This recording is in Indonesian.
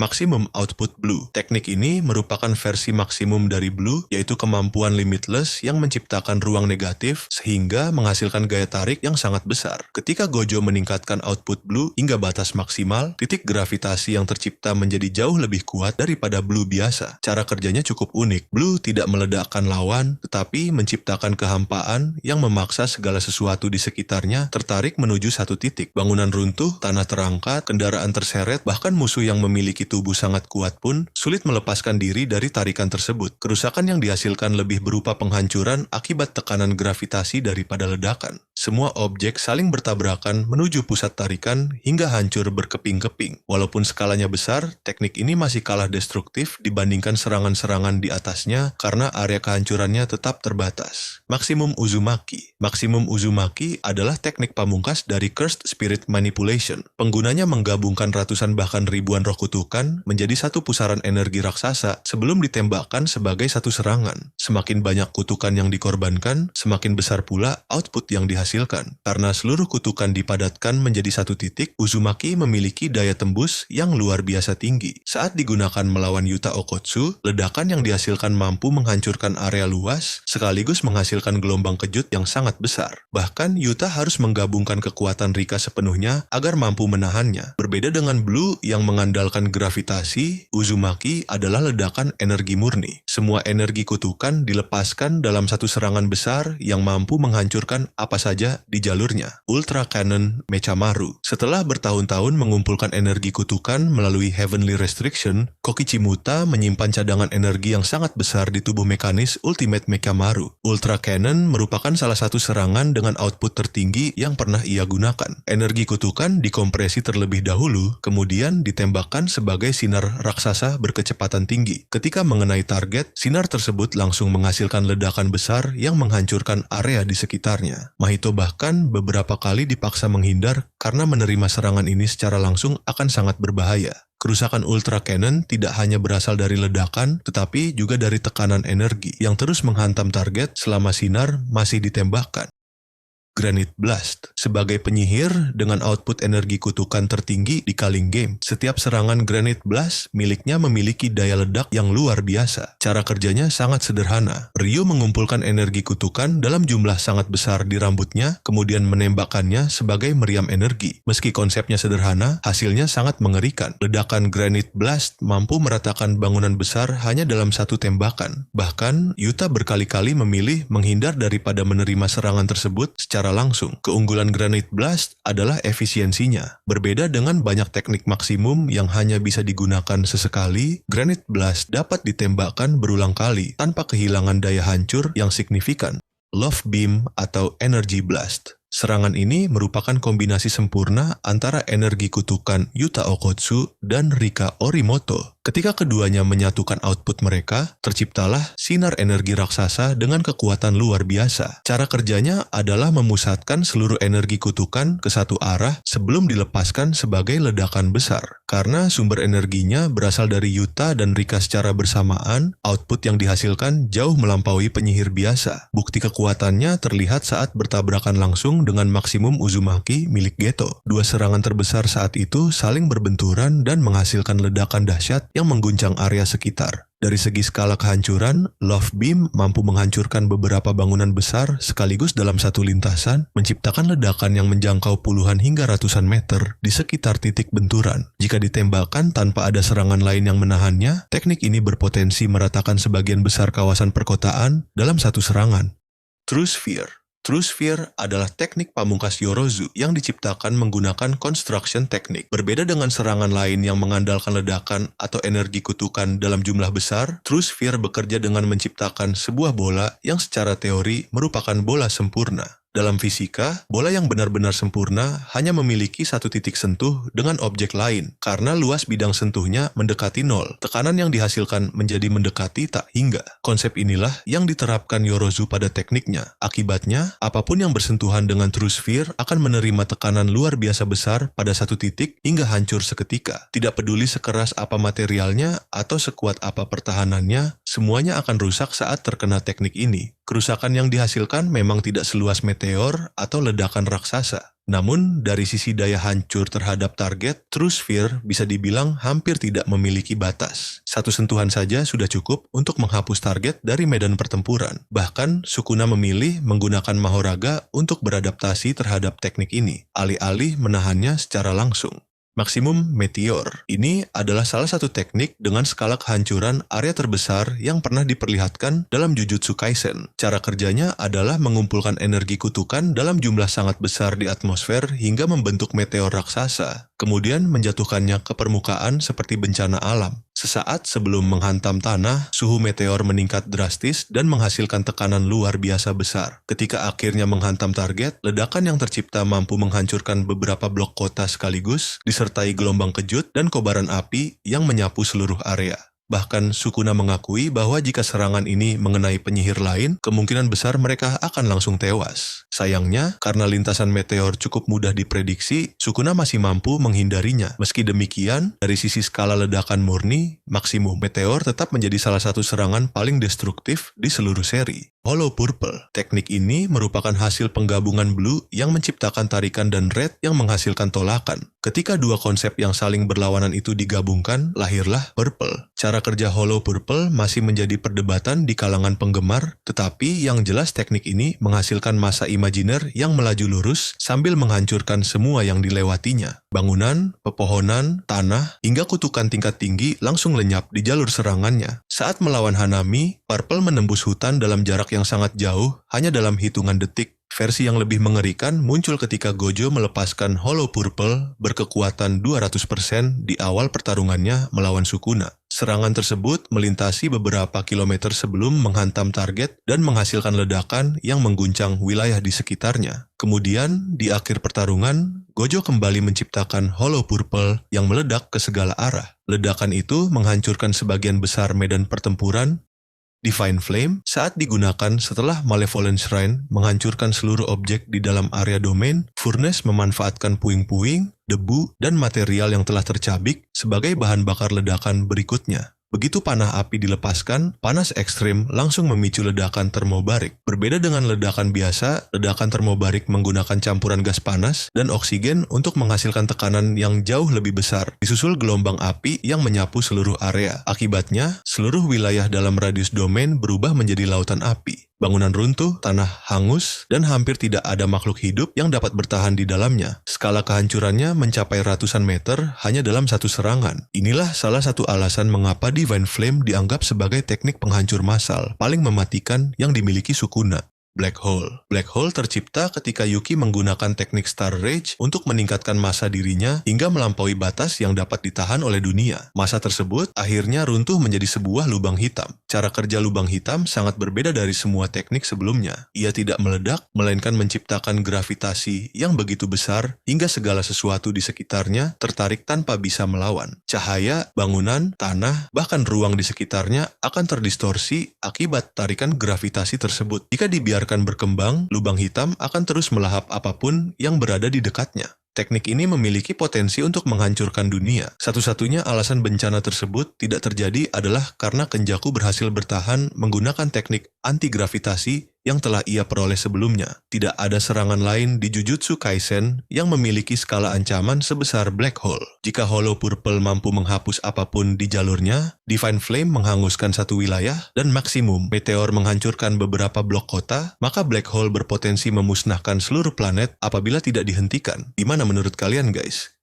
Maximum Output Blue. Teknik ini merupakan versi maksimum dari Blue, yaitu kemampuan limitless yang menciptakan ruang negatif sehingga menghasilkan gaya tarik yang sangat besar. Ketika Gojo meningkatkan output Blue hingga batas maksimal, titik gravitasi yang tercipta menjadi jauh lebih kuat daripada Blue biasa. Cara kerjanya cukup unik. Blue tidak meledakkan lawan, tetapi menciptakan kehampaan yang memaksa segala sesuatu di sekitarnya tertarik menuju satu titik. Bangunan runtuh, tanah terangkat, kendaraan terseret, bahkan musuh yang memiliki tubuh sangat kuat pun sulit melepaskan diri dari tarikan tersebut. Kerusakan yang dihasilkan lebih berupa penghancuran akibat tekanan gravitasi daripada ledakan. Semua objek saling bertabrakan menuju pusat tarikan hingga hancur berkeping-keping. Walaupun skalanya besar, teknik ini masih kalah destruktif dibandingkan serangan-serangan di atasnya karena area kehancurannya tetap terbatas. Maximum Uzumaki. Maximum Uzumaki adalah teknik pamungkas dari Cursed Spirit Manipulation. Penggunanya menggabungkan ratusan bahkan ribuan roh kutukan menjadi satu pusaran energi raksasa sebelum ditembakkan sebagai satu serangan. Semakin banyak kutukan yang dikorbankan, semakin besar pula output yang dihasilkan. Karena seluruh kutukan dipadatkan menjadi satu titik, Uzumaki memiliki daya tembus yang luar biasa tinggi. Saat digunakan melawan Yuta Okkotsu, ledakan yang dihasilkan mampu menghancurkan area luas, sekaligus menghasilkan gelombang kejut yang sangat besar. Bahkan Yuta harus menggabungkan kekuatan Rika sepenuhnya agar mampu menahannya. Berbeda dengan Blue yang mengandalkan gravitasi, Uzumaki adalah ledakan energi murni. Semua energi kutukan dilepaskan dalam satu serangan besar yang mampu menghancurkan apa saja di jalurnya. Ultra Cannon Mechamaru. Setelah bertahun-tahun mengumpulkan energi kutukan melalui Heavenly Restriction, Kokichimuta menyimpan cadangan energi yang sangat besar di tubuh mekanis Ultimate Mechamaru. Ultra Cannon merupakan salah satu serangan dengan output tertinggi yang pernah ia gunakan. Energi kutukan dikompresi terlebih dahulu, kemudian ditembakkan sebagai sinar raksasa berkecepatan tinggi. Ketika mengenai target, sinar tersebut langsung menghasilkan ledakan besar yang menghancurkan area di sekitarnya. Mahito bahkan beberapa kali dipaksa menghindar karena menerima serangan ini secara langsung akan sangat berbahaya. Kerusakan Ultra Cannon tidak hanya berasal dari ledakan, tetapi juga dari tekanan energi yang terus menghantam target selama sinar masih ditembakkan. Granite Blast. Sebagai penyihir dengan output energi kutukan tertinggi di Culling Game, setiap serangan Granite Blast miliknya memiliki daya ledak yang luar biasa. Cara kerjanya sangat sederhana. Ryu mengumpulkan energi kutukan dalam jumlah sangat besar di rambutnya, kemudian menembakkannya sebagai meriam energi. Meski konsepnya sederhana, hasilnya sangat mengerikan. Ledakan Granite Blast mampu meratakan bangunan besar hanya dalam satu tembakan. Bahkan, Yuta berkali-kali memilih menghindar daripada menerima serangan tersebut secara langsung. Keunggulan Granite Blast adalah efisiensinya. Berbeda dengan banyak teknik maksimum yang hanya bisa digunakan sesekali, Granite Blast dapat ditembakkan berulang kali tanpa kehilangan daya hancur yang signifikan. Love Beam atau Energy Blast. Serangan ini merupakan kombinasi sempurna antara energi kutukan Yuta Okkotsu dan Rika Orimoto. Ketika keduanya menyatukan output mereka, terciptalah sinar energi raksasa dengan kekuatan luar biasa. Cara kerjanya adalah memusatkan seluruh energi kutukan ke satu arah sebelum dilepaskan sebagai ledakan besar. Karena sumber energinya berasal dari Yuta dan Rika secara bersamaan, output yang dihasilkan jauh melampaui penyihir biasa. Bukti kekuatannya terlihat saat bertabrakan langsung dengan Maximum Uzumaki milik Geto. Dua serangan terbesar saat itu saling berbenturan dan menghasilkan ledakan dahsyat yang mengguncang area sekitar. Dari segi skala kehancuran, Love Beam mampu menghancurkan beberapa bangunan besar sekaligus dalam satu lintasan, menciptakan ledakan yang menjangkau puluhan hingga ratusan meter di sekitar titik benturan. Jika ditembakkan tanpa ada serangan lain yang menahannya, teknik ini berpotensi meratakan sebagian besar kawasan perkotaan dalam satu serangan. True Sphere. True Sphere adalah teknik pamungkas Yorozu yang diciptakan menggunakan construction teknik. Berbeda dengan serangan lain yang mengandalkan ledakan atau energi kutukan dalam jumlah besar, True Sphere bekerja dengan menciptakan sebuah bola yang secara teori merupakan bola sempurna. Dalam fisika, bola yang benar-benar sempurna hanya memiliki satu titik sentuh dengan objek lain, karena luas bidang sentuhnya mendekati nol. Tekanan yang dihasilkan menjadi mendekati tak hingga. Konsep inilah yang diterapkan Yorozu pada tekniknya. Akibatnya, apapun yang bersentuhan dengan True Sphere akan menerima tekanan luar biasa besar pada satu titik hingga hancur seketika. Tidak peduli sekeras apa materialnya atau sekuat apa pertahanannya, semuanya akan rusak saat terkena teknik ini. Kerusakan yang dihasilkan memang tidak seluas meteor atau ledakan raksasa. Namun, dari sisi daya hancur terhadap target, True Sphere bisa dibilang hampir tidak memiliki batas. Satu sentuhan saja sudah cukup untuk menghapus target dari medan pertempuran. Bahkan, Sukuna memilih menggunakan Mahoraga untuk beradaptasi terhadap teknik ini, alih-alih menahannya secara langsung. Maksimum Meteor. Ini adalah salah satu teknik dengan skala kehancuran area terbesar yang pernah diperlihatkan dalam Jujutsu Kaisen. Cara kerjanya adalah mengumpulkan energi kutukan dalam jumlah sangat besar di atmosfer hingga membentuk meteor raksasa, kemudian menjatuhkannya ke permukaan seperti bencana alam. Sesaat sebelum menghantam tanah, suhu meteor meningkat drastis dan menghasilkan tekanan luar biasa besar. Ketika akhirnya menghantam target, ledakan yang tercipta mampu menghancurkan beberapa blok kota sekaligus, disertai gelombang kejut dan kobaran api yang menyapu seluruh area. Bahkan Sukuna mengakui bahwa jika serangan ini mengenai penyihir lain, kemungkinan besar mereka akan langsung tewas. Sayangnya, karena lintasan meteor cukup mudah diprediksi, Sukuna masih mampu menghindarinya. Meski demikian, dari sisi skala ledakan murni, Maksimum Meteor tetap menjadi salah satu serangan paling destruktif di seluruh seri. Hollow Purple. Teknik ini merupakan hasil penggabungan Blue yang menciptakan tarikan dan Red yang menghasilkan tolakan. Ketika dua konsep yang saling berlawanan itu digabungkan, lahirlah Purple. Cara kerja Hollow Purple masih menjadi perdebatan di kalangan penggemar, tetapi yang jelas teknik ini menghasilkan massa imajiner yang melaju lurus sambil menghancurkan semua yang dilewatinya. Bangunan, pepohonan, tanah, hingga kutukan tingkat tinggi langsung lenyap di jalur serangannya. Saat melawan Hanami, Purple menembus hutan dalam jarak yang sangat jauh hanya dalam hitungan detik. Versi yang lebih mengerikan muncul ketika Gojo melepaskan Hollow Purple berkekuatan 200% di awal pertarungannya melawan Sukuna. Serangan tersebut melintasi beberapa kilometer sebelum menghantam target dan menghasilkan ledakan yang mengguncang wilayah di sekitarnya. Kemudian, di akhir pertarungan, Gojo kembali menciptakan Hollow Purple yang meledak ke segala arah. Ledakan itu menghancurkan sebagian besar medan pertempuran. Divine Flame saat digunakan setelah Malevolent Shrine menghancurkan seluruh objek di dalam area domain, Furnace memanfaatkan puing-puing, debu, dan material yang telah tercabik sebagai bahan bakar ledakan berikutnya. Begitu panah api dilepaskan, panas ekstrim langsung memicu ledakan termobarik. Berbeda dengan ledakan biasa, ledakan termobarik menggunakan campuran gas panas dan oksigen untuk menghasilkan tekanan yang jauh lebih besar, disusul gelombang api yang menyapu seluruh area. Akibatnya, seluruh wilayah dalam radius domain berubah menjadi lautan api. Bangunan runtuh, tanah hangus, dan hampir tidak ada makhluk hidup yang dapat bertahan di dalamnya. Skala kehancurannya mencapai ratusan meter hanya dalam satu serangan. Inilah salah satu alasan mengapa Divine Flame dianggap sebagai teknik penghancur massal paling mematikan yang dimiliki Sukuna. Black Hole. Black Hole tercipta ketika Yuki menggunakan teknik Star Rage untuk meningkatkan massa dirinya hingga melampaui batas yang dapat ditahan oleh dunia. Massa tersebut akhirnya runtuh menjadi sebuah lubang hitam. Cara kerja lubang hitam sangat berbeda dari semua teknik sebelumnya. Ia tidak meledak, melainkan menciptakan gravitasi yang begitu besar hingga segala sesuatu di sekitarnya tertarik tanpa bisa melawan. Cahaya, bangunan, tanah, bahkan ruang di sekitarnya akan terdistorsi akibat tarikan gravitasi tersebut. Jika dibiarkan berkembang, lubang hitam akan terus melahap apapun yang berada di dekatnya. Teknik ini memiliki potensi untuk menghancurkan dunia. Satu-satunya alasan bencana tersebut tidak terjadi adalah karena Kenjaku berhasil bertahan menggunakan teknik anti-gravitasi yang telah ia peroleh sebelumnya. Tidak ada serangan lain di Jujutsu Kaisen yang memiliki skala ancaman sebesar Black Hole. Jika Hollow Purple mampu menghapus apapun di jalurnya, Divine Flame menghanguskan satu wilayah, dan Maksimum Meteor menghancurkan beberapa blok kota, maka Black Hole berpotensi memusnahkan seluruh planet apabila tidak dihentikan. Gimana menurut kalian guys?